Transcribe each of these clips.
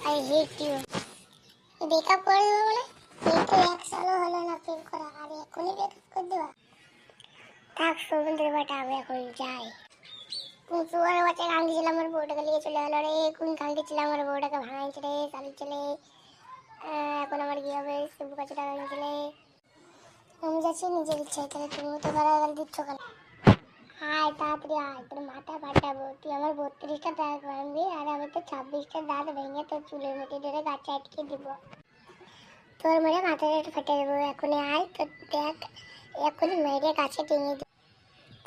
I hate you. Breakup করে দেবো মানে? এই তো 1 সালও হলো না প্রেম করা, আর এখনই ব্রেকআপ করে দেওয়া? থাক সমুদ্রে বাটা, আমি এখন যাই। সুয়ার বাচ্চা কাঙ্কি ছিল আমার বউটাকে নিয়ে চলে গেল রে। কোন কাঙ্কি ছিল আমার বউটাকে ভাঙাইছে রে, চালিয়ে চলে। এখন আমার কি হবে? শুভ কাছে টাকা নিয়েছিলে। আমি যাচ্ছি নিজের ইচ্ছায়, তাহলে তুমিও তো গালাগাল দিচ্ছ কেন? আয় তাড়াতাড়ি আয়, তোর মাথা ফাটাবো। তুই আমার 32টা দাঁত ভাঙবি, আর আমি তো 26টা দাঁত ভেঙে তোর চুলের মুঠি ধরে গাছে আটকে দিব। তোর মেরে মাথাটা ফেটে দেবো। এখনই আয়, তোর দেখ এখনই মেরে গাছে টেনে দিই।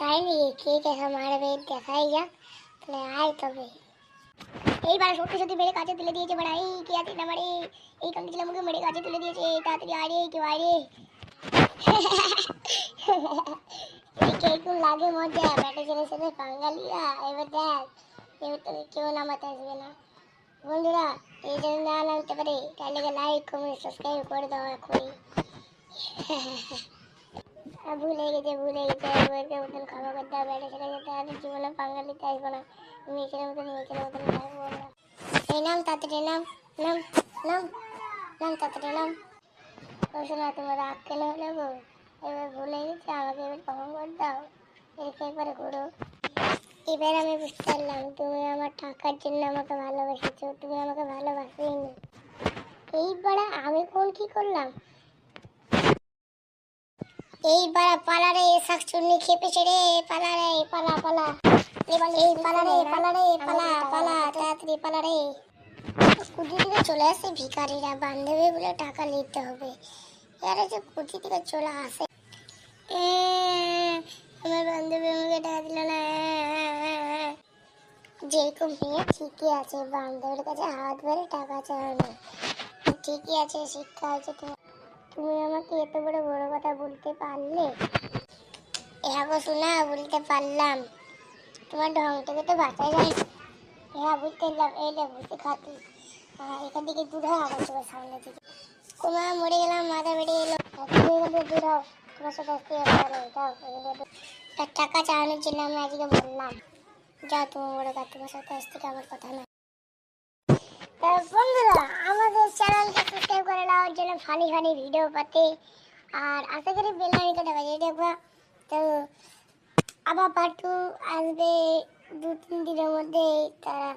তাই নাকি? কে দেখা মারবে দেখাই যাক, তাহলে আয় তবে। এইবার সত্যি সত্যি মেরে কাছে তুলে দিয়েছে বাড়া। এই কে আছে না মারে? এই কাঙ্কি ছিল আমাকে মেরে কাছে তুলে দিয়েছে। তাড়াতাড়ি আয় রে, কেউ আয় রে। কেমন লাগে মজা, ব্যাটা ছেলের সাথে পাঙ্গা লিয়া। এবার দেখ, এবার তোকে কেউ নামাতে আসবে না। বন্ধুরা, এই জন্য না নামতে পারে, তাহলে লাইক কমেন্ট সাবস্ক্রাইব করে দাও এখনই। ভুলে গেছে বউকে মতন ক্ষমা করে দাও। ব্যাটা ছেলের সাথে আর জীবনে পাঙ্গা নিতে আসবো না। মেয়েছেলের মতন থাকবো আমরা। এই নাম তাড়াতাড়ি নাম, নাম নাম নাম তাড়াতাড়ি নাম। ও শোনা, তোমার রাগ কেন হলে গো? এবার ভুলে গেছে, আমাকে এবার ক্ষমা করে দাও। এরপর একবার ঘুরো। এবার আমি বুঝতে পারলাম, তুমি আমার টাকার জন্য আমাকে ভালোবেসেছো, তুমি আমাকে ভালোবাসোইনি। এইবার আমি কোন কি করলাম? এইবার পালা রে, শাকচুন্নি খেপেছে রে। পালা রে, পালা পালা। এই পালা রে, পালা রে, পালা পালা, তাড়াতাড়ি পালা রে। কুটি থেকে চলে আসে ভিখারিরা, বান্ধবী বলে টাকা নিতে হবে। এরা যে কুটি থেকে চলে আসে। আমার বান্ধবী আমাকে টাকা দিল না। যেরকম মেয়ে ঠিকই আছে, বান্ধবীর কাছে হাত ধরে টাকা চাওয়ানো ঠিকই আছে, শিক্ষা আছে তোমার। তুমি আমাকে এত বড় বড় কথা বলতে পারলে? হ্যাঁ গো শোনা, বলতে পারলাম। তোমার ঢং থেকে তো বাঁচা যায়। হ্যাঁ বুঝতে পারলাম। এই লে বুঝতে খাতি, এখান থেকে দূর হয়, আবার তোমার সামনে থেকে। কুমা মরে গেলাম, মাথা বেড়ে এলো। দূর হও, তোমার সাথে আসতে টাকা চাওয়ানোর জন্য আমি আজকে বললাম। যাও তুমি বড় কাজ, তোমার সাথে আজ থেকে আমার কথা না। বন্ধুরা, আমাদের চ্যানেলকে সাবস্ক্রাইব করে নাও, যেন ফানি ফানি ভিডিও পাতে। আর আশা করি বেল আইকনটা বাজিয়ে দেখবা। তো আবার পার্ট 2 আসবে 2-3 দিনের মধ্যে। তারা